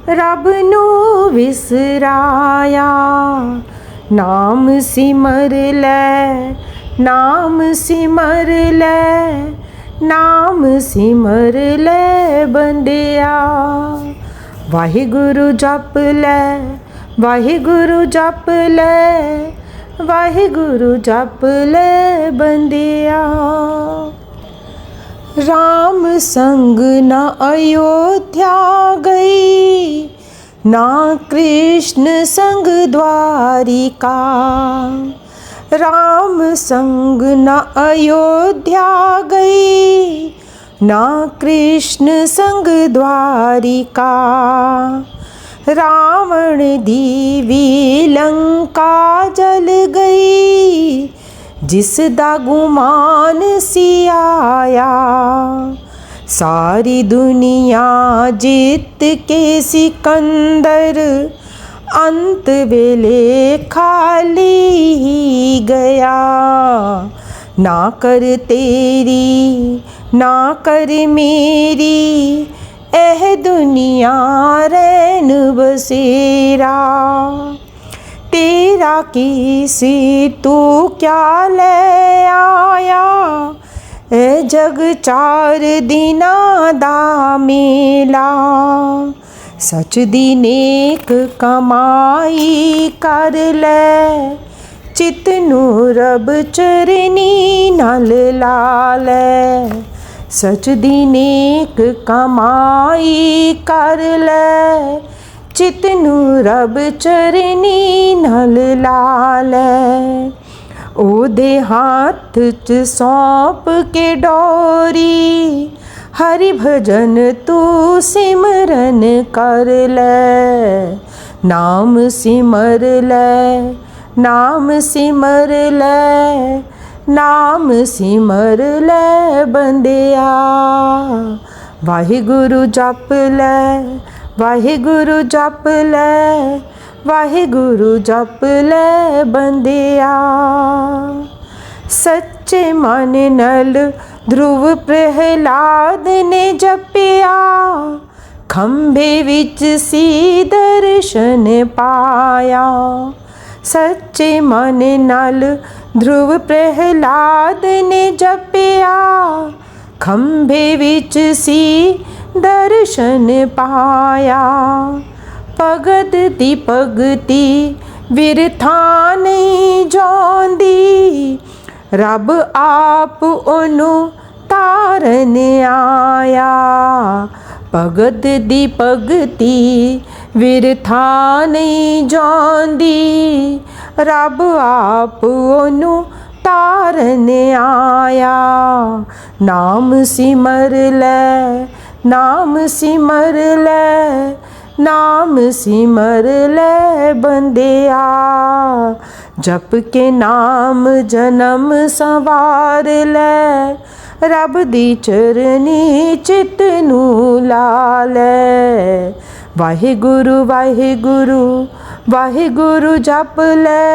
रब नू विसराया। नाम सिमर ले, नाम सिमर ले, नाम सिमर ले बंदिया। वाहिगुरु जप ले, वाहिगुरु जप ले, वाहिगुरु जप ले बंदिया। राम संग न अयोध्या गई, ना कृष्ण संग द्वारिका। राम संग न अयोध्या गई, ना कृष्ण संग द्वारिका। रावण दीवी लंका जल गई, जिस दा गुमान सी आया। सारी दुनिया जीत के सिकंदर अंत वेले खाली ही गया। ना कर तेरी ना कर मेरी एह दुनिया रैन बसेरा। तेरा किसी तू क्या ले आया, ए जग चार दिना दा मेला। सच दी नेक कमाई कर ले, चित नू रब चरनी नाल ला ले। सच दी नेक कमाई कर ले, चित नू रब चरनी नाल ला ले। ओदे हाथ च सौंप के डोरी, हरि भजन तू सिमरन कर ले। नाम सिमर ले, नाम सिमर ले, नाम सिमर ले बंदिया। वाहिगुरु जप ले, वाहिगुरु जप ले, वाहिगुरु जप ले बंदिया। सच्चे मन नल ध्रुव प्रहलाद ने जपिया, खंभे विच सी दर्शन पाया। सच्चे मन नल ध्रुव प्रहलाद ने जपिया, खंभे विच सी दर्शन पाया। भगत दी भगती विरथा नहीं जांदी, रब आप ओनू तारन आया। भगत दी भगती विरथा नहीं जांदी, रब आप ओनू तारन आया। नाम सिमर ले, नाम सिमर ले, नाम सिमर ले बंदिया। जप के नाम जन्म संवार ले, रब दी चरनी चित नू ला ले। वाहिगुरु वाहिगुरु वाहिगुरु जप ले,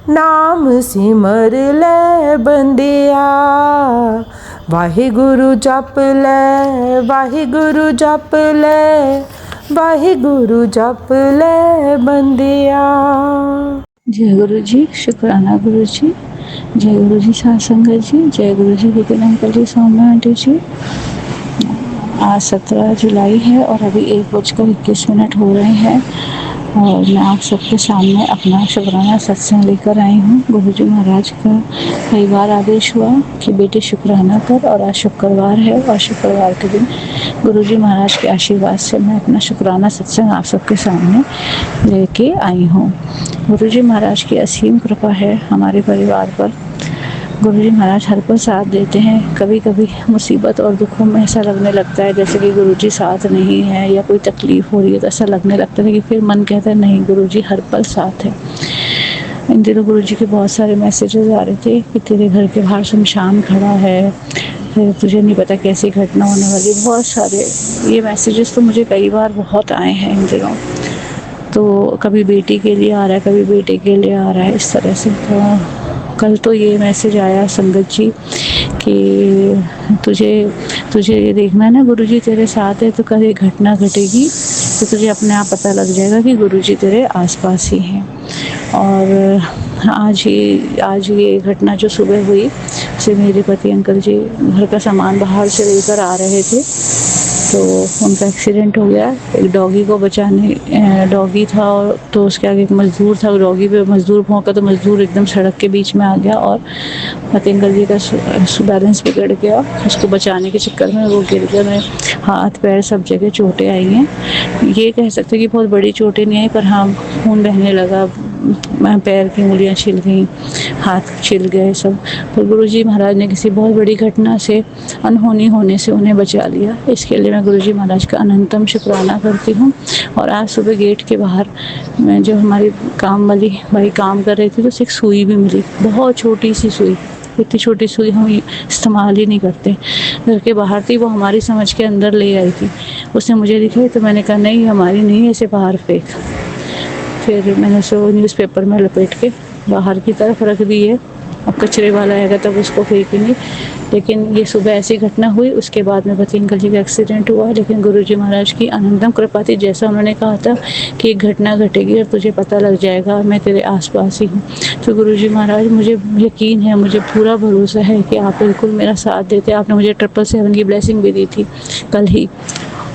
नाम सिमर ले बंदिया। वाहिगुरु जप ले, वाहिगुरु जप ले, वाहिगुरु जप ले बंदिया। जय गुरु जी, शुक्राना गुरु जी। जय गुरु जी साथ संगत जी। जय गुरु जी विपिन अंकल जी, सौम्या आंटी जी। आज 17 जुलाई है और अभी 1:21 हो रहे हैं और मैं आप सबके सामने अपना शुक्राना सत्संग लेकर आई हूँ। गुरु जी महाराज का कई बार आदेश हुआ कि बेटे शुक्राना कर, और आज शुक्रवार है और शुक्रवार के दिन गुरु जी महाराज के आशीर्वाद से मैं अपना शुक्राना सत्संग आप सबके सामने लेके आई हूँ। गुरु जी महाराज की असीम कृपा है हमारे परिवार पर। गुरु जी महाराज हर पल साथ देते हैं। कभी कभी मुसीबत और दुखों में ऐसा लगने लगता है जैसे कि गुरु जी साथ नहीं है या कोई तकलीफ़ हो रही है, तो ऐसा लगने लगता है कि फिर मन कहता है नहीं, गुरु जी हर पल साथ है। इन दिनों गुरु जी के बहुत सारे मैसेजेस आ रहे थे कि तेरे घर के बाहर शमशान खड़ा है, फिर तुझे नहीं पता कैसी घटना होने वाली। बहुत सारे ये मैसेजेस तो मुझे कई बार बहुत आए हैं इन दिनों। तो कभी बेटी के लिए आ रहा है, कभी बेटे के लिए आ रहा है, इस तरह से। तो कल तो ये मैसेज आया संगत जी कि तुझे ये देखना है ना, गुरु जी तेरे साथ है, तो कल एक घटना घटेगी तो तुझे अपने आप पता लग जाएगा कि गुरु जी तेरे आसपास ही हैं। और आज ये घटना जो सुबह हुई, से मेरे पति अंकल जी घर का सामान बाहर से लेकर आ रहे थे तो उनका एक्सीडेंट हो गया। एक डॉगी को बचाने, डॉगी था और तो उसके आगे एक मज़दूर था, डॉगी पे मज़दूर भौंका तो मज़दूर एकदम सड़क के बीच में आ गया और पति अंकल जी का बैलेंस बिगड़ गया। उसको बचाने के चक्कर में वो गिर गया। मेरे हाथ पैर सब जगह चोटें आई हैं। ये कह सकते कि बहुत बड़ी चोटें नहीं आई, पर हाँ खून बहने लगा, पैर की उंगलियां छिल गई, हाथ छिल गए सब। तो गुरु जी महाराज ने किसी बहुत बड़ी घटना से, अनहोनी होने से उन्हें बचा लिया। इसके लिए मैं गुरु जी महाराज का अनंतम शुक्राना करती हूँ। और आज सुबह गेट के बाहर मैं जो हमारी काम वाली भाई काम कर रही थी, तो उसे एक सुई भी मिली, बहुत छोटी सी सुई। इतनी छोटी सुई हम इस्तेमाल ही नहीं करते। घर के बाहर थी, वो हमारी समझ के अंदर ले आई थी। उसने मुझे दिखाई तो मैंने कहा नहीं हमारी नहीं है, इसे बाहर फेंक। फिर मैंने उसको न्यूज़पेपर में लपेट के बाहर की तरफ रख दी है। अब कचरे वाला आएगा तब उसको फेंकेंगे। लेकिन ये सुबह ऐसी घटना हुई, उसके बाद में पति अंकल जी का एक्सीडेंट हुआ। लेकिन गुरुजी महाराज की अनंतम कृपा थी, जैसा उन्होंने कहा था कि एक घटना घटेगी और तुझे पता लग जाएगा, मैं तेरे आसपास ही हूँ। तो गुरुजी महाराज, मुझे यकीन है, मुझे पूरा भरोसा है कि आप बिल्कुल मेरा साथ देते। आपने मुझे 777 की ब्लेसिंग भी दी थी कल ही,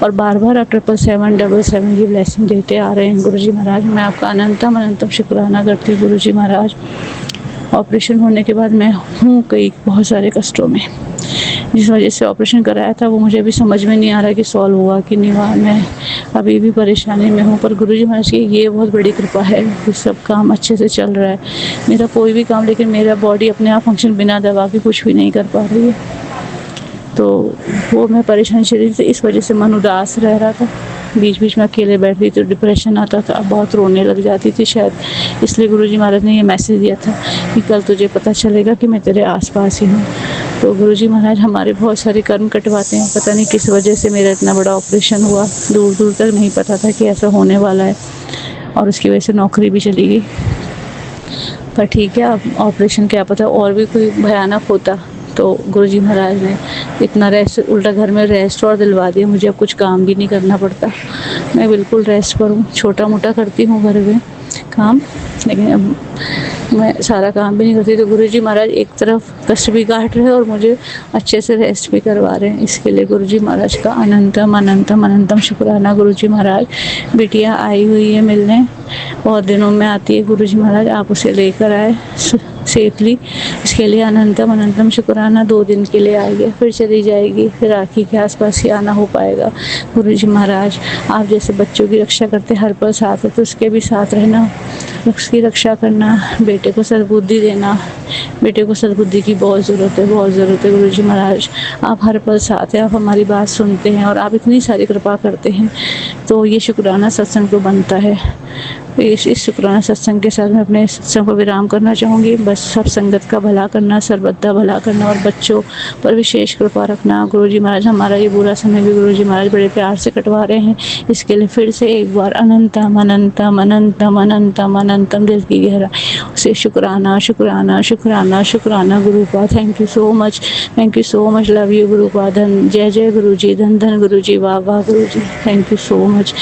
और बार बार आप 777 की ब्लेसिंग देते आ रहे हैं गुरुजी महाराज। मैं आपका अनंतम अनंतम शुक्राना करती हूँ गुरुजी महाराज। ऑपरेशन होने के बाद मैं हूँ कई बहुत सारे कष्टों में। जिस वजह से ऑपरेशन कराया था वो मुझे अभी समझ में नहीं आ रहा कि सॉल्व हुआ कि नहीं हुआ। मैं अभी भी परेशानी में हूँ, पर गुरुजी महाराज की ये बहुत बड़ी कृपा है कि सब काम अच्छे से चल रहा है। मेरा कोई भी काम, लेकिन मेरा बॉडी अपने आप फंक्शन बिना दवा के कुछ भी नहीं कर पा रही है। तो वो मैं परेशान शरीर से, इस वजह से मन उदास रह रहा था। बीच बीच में अकेले बैठती तो डिप्रेशन आता था, बहुत रोने लग जाती थी शायद। इसलिए गुरुजी महाराज ने ये मैसेज दिया था कि कल तुझे पता चलेगा कि मैं तेरे आसपास ही हूँ। तो गुरुजी महाराज हमारे बहुत सारे कर्म कटवाते हैं। पता नहीं किस वजह से मेरा इतना बड़ा ऑपरेशन हुआ, दूर दूर तक नहीं पता था कि ऐसा होने वाला है, और उसकी वजह से नौकरी भी चली गई। पर ठीक है, अब ऑपरेशन क्या पता और भी कोई भयानक होता। तो गुरुजी महाराज ने इतना रेस्ट, उल्टा घर में रेस्ट और दिलवा दिया। मुझे अब कुछ काम भी नहीं करना पड़ता, मैं बिल्कुल रेस्ट पर हूँ। छोटा मोटा करती हूँ घर में काम, लेकिन अब मैं सारा काम भी नहीं करती। तो गुरुजी महाराज एक तरफ कष्ट भी काट रहे हैं और मुझे अच्छे से रेस्ट भी करवा रहे हैं। इसके लिए गुरुजी महाराज का अनंतम अनंतम अनंतम शुक्राना। गुरुजी महाराज, बिटिया आई हुई है मिलने, बहुत दिनों में आती है। गुरुजी महाराज आप उसे लेकर आए सेफली, इसके लिए अनंतम अनंतम शुक्राना। 2 दिन के लिए आई है, फिर चली जाएगी, फिर राखी के आसपास ही आना हो पाएगा। गुरुजी महाराज, आप जैसे बच्चों की रक्षा करते हर पल साथ है, तो उसके भी साथ रहना, उसकी रक्षा करना, बेटे को सद्बुद्धि देना। बेटे को सद्बुद्धि की बहुत ज़रूरत है, बहुत ज़रूरत है। गुरुजी महाराज, आप हर पल साथ हैं, आप हमारी बात सुनते हैं और आप इतनी सारी कृपा करते हैं, तो ये शुक्राना सत्संग को बनता है। इस शुक्राना सत्संग के साथ मैं अपने सत्संग को विराम करना चाहूँगी। बस सब संगत का भला करना, सर्वदा भला करना और बच्चों पर विशेष कृपा रखना। गुरुजी महाराज, हमारा ये बुरा समय भी गुरुजी महाराज बड़े प्यार से कटवा रहे हैं। इसके लिए फिर से एक बार अनंतम अनंतम अनंतम अनंतम अनंतम दिल की गहराई से शुक्राना शुक्राना शुक्राना शुक्राना गुरुपा। Thank you so much, thank you so much, love you गुरुपा। धन जय जय गुरुजी, धन धन गुरुजी, वाह वाह Guruji, thank you so much.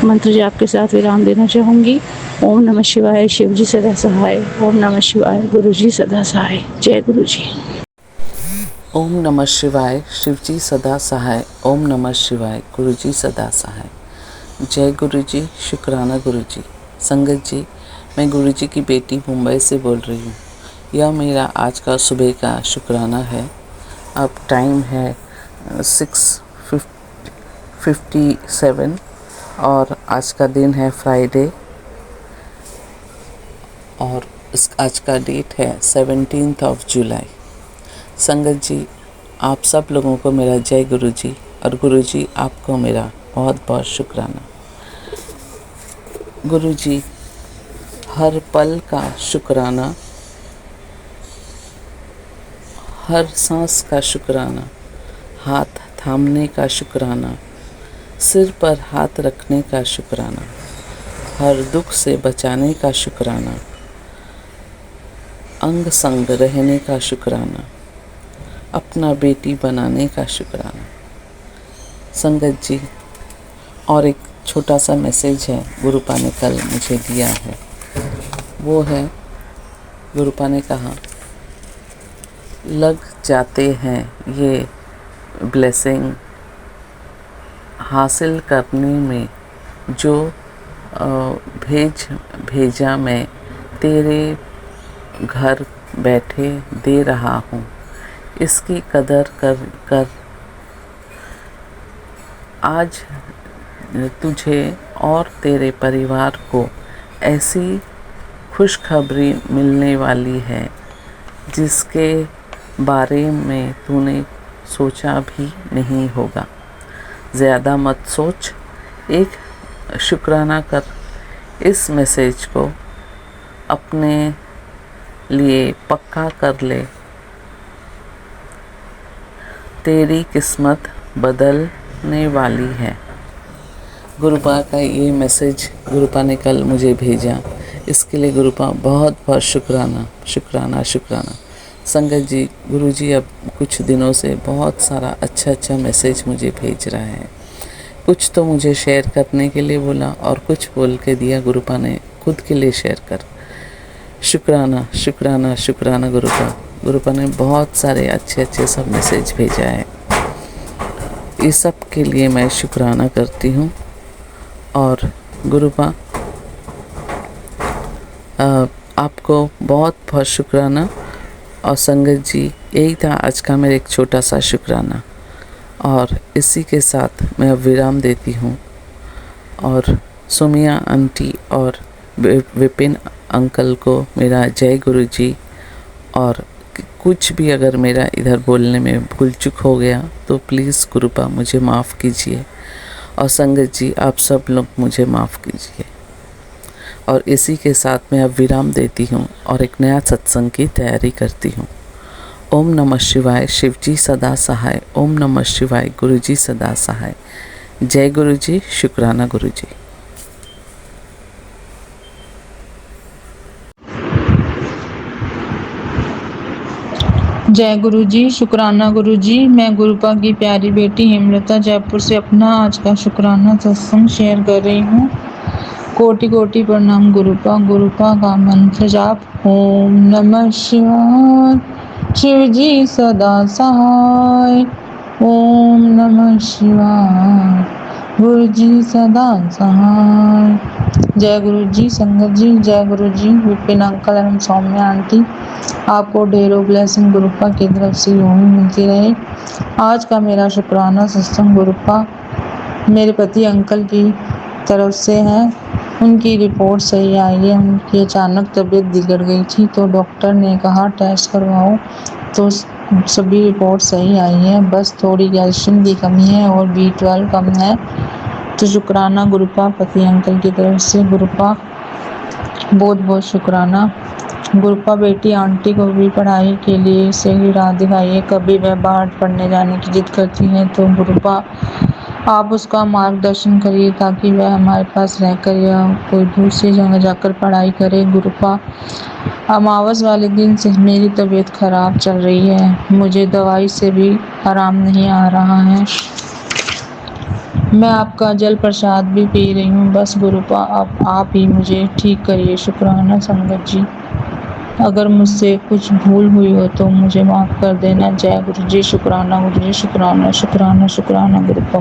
मंत्र जाप के साथ विराम देना चाहूँगी। ओम नमः शिवाय, शिव जी सदा सहाय। ओम नमः शिवाय, गुरु जी सदा सहाय। जय गुरु जी। ओम नमः शिवाय, शिव जी सदा सहाय। ओम नमः शिवाय, गुरु जी सदा सहाय। जय गुरु जी, शुक्राना गुरु जी। संगत जी, मैं गुरु जी की बेटी मुंबई से बोल रही हूँ। यह मेरा आज का सुबह का शुक्राना है। अब टाइम है 6:57 और आज का दिन है फ्राइडे, और आज का डेट है 17 जुलाई। संगत जी, आप सब लोगों को मेरा जय गुरु जी, और गुरु जी आपको मेरा बहुत बहुत शुक्राना। गुरु जी, हर पल का शुक्राना, हर सांस का शुक्राना, हाथ थामने का शुक्राना, सिर पर हाथ रखने का शुक्राना, हर दुख से बचाने का शुक्राना, अंग संग रहने का शुक्राना, अपना बेटी बनाने का शुक्राना। संगत जी, और एक छोटा सा मैसेज है गुरुपा ने कल मुझे दिया है। वो है, गुरुपा ने कहा, लग जाते हैं ये ब्लेसिंग हासिल करने में जो भेजा मैं तेरे घर बैठे दे रहा हूँ। इसकी कदर कर आज तुझे और तेरे परिवार को ऐसी खुशखबरी मिलने वाली है जिसके बारे में तूने सोचा भी नहीं होगा। ज़्यादा मत सोच, एक शुक्राना कर। इस मैसेज को अपने लिए पक्का कर ले। तेरी किस्मत बदलने वाली है। गुरुपा का ये मैसेज गुरुपा ने कल मुझे भेजा, इसके लिए गुरुपा बहुत बहुत शुक्राना शुक्राना शुक्राना। संगत जी, गुरुजी अब कुछ दिनों से बहुत सारा अच्छा मैसेज मुझे भेज रहा है। कुछ तो मुझे शेयर करने के लिए बोला और कुछ बोल के दिया गुरुपा ने खुद के लिए शेयर कर। शुक्राना शुक्राना शुक्राना गुरुपा। गुरुपा ने बहुत सारे अच्छे सब मैसेज भेजा है, इस सब के लिए मैं शुक्राना करती हूँ। और गुरुपा आपको बहुत बहुत शुक्राना। और संगत जी, यही था आज का मेरा एक छोटा सा शुक्राना, और इसी के साथ मैं अब विराम देती हूँ। और सुमिया आंटी और विपिन अंकल को मेरा जय गुरु जी। और कुछ भी अगर मेरा इधर बोलने में भूल चूक हो गया तो प्लीज़ गुरुपा मुझे माफ़ कीजिए, और संगत जी आप सब लोग मुझे माफ़ कीजिए। और इसी के साथ मैं अब विराम देती हूँ और एक नया सत्संग की तैयारी करती हूँ। ओम नमः शिवाय, शिवजी सदा सहाय। ओम नमः शिवाय, गुरुजी सदा सहाय। जय गुरुजी, शुक्राना गुरुजी। जय गुरु जी, शुक्राना गुरु जी। मैं गुरुपा की प्यारी बेटी हेमलता जयपुर से अपना आज का शुक्राना सत्संग शेयर कर रही हूँ। कोटि कोटि प्रणाम गुरुपा। गुरुपा का मंत्र जाप ओम नमः शिवाय, शिव जी सदा सहाय। ओम नमः शिवाय, गुरु जी सदा सहाय। जय गुरु जी। संगत जी, जय गुरु जी। विपिन अंकल एवं सौम्या आंटी, आपको ढेरों ब्लेसिंग गुरुपा की तरफ से यूं ही मिलती रहे। आज का मेरा शुक्राना सत्संग गुरुपा मेरे पति अंकल की तरफ से है। उनकी रिपोर्ट सही आई है। उनकी अचानक तबीयत बिगड़ गई थी तो डॉक्टर ने कहा टेस्ट करवाओ, तो सभी रिपोर्ट सही आई है। बस थोड़ी कैल्शियम की कमी है और B12 कम है। तो शुक्राना गुरुपा पति अंकल की तरफ से। गुरुपा बहुत बहुत शुक्राना। गुरुपा बेटी आंटी को भी पढ़ाई के लिए सही राह दिखाइए। कभी वह बाहर पढ़ने जाने की जिद करती है तो गुरुपा आप उसका मार्गदर्शन करिए ताकि वह हमारे पास रहकर या कोई दूसरी जगह जाकर पढ़ाई करे। गुरुपा अमावस वाले दिन से मेरी तबीयत खराब चल रही है, मुझे दवाई से भी आराम नहीं आ रहा है। मैं आपका जल प्रसाद भी पी रही हूँ। बस गुरुपा अब आप ही मुझे ठीक करिए। शुक्राना संगत जी। अगर मुझसे कुछ भूल हुई हो तो मुझे माफ़ कर देना। जय गुरु जी। शुक्राना गुरु जी। शुक्राना शुक्राना शुक्राना गुरुपा।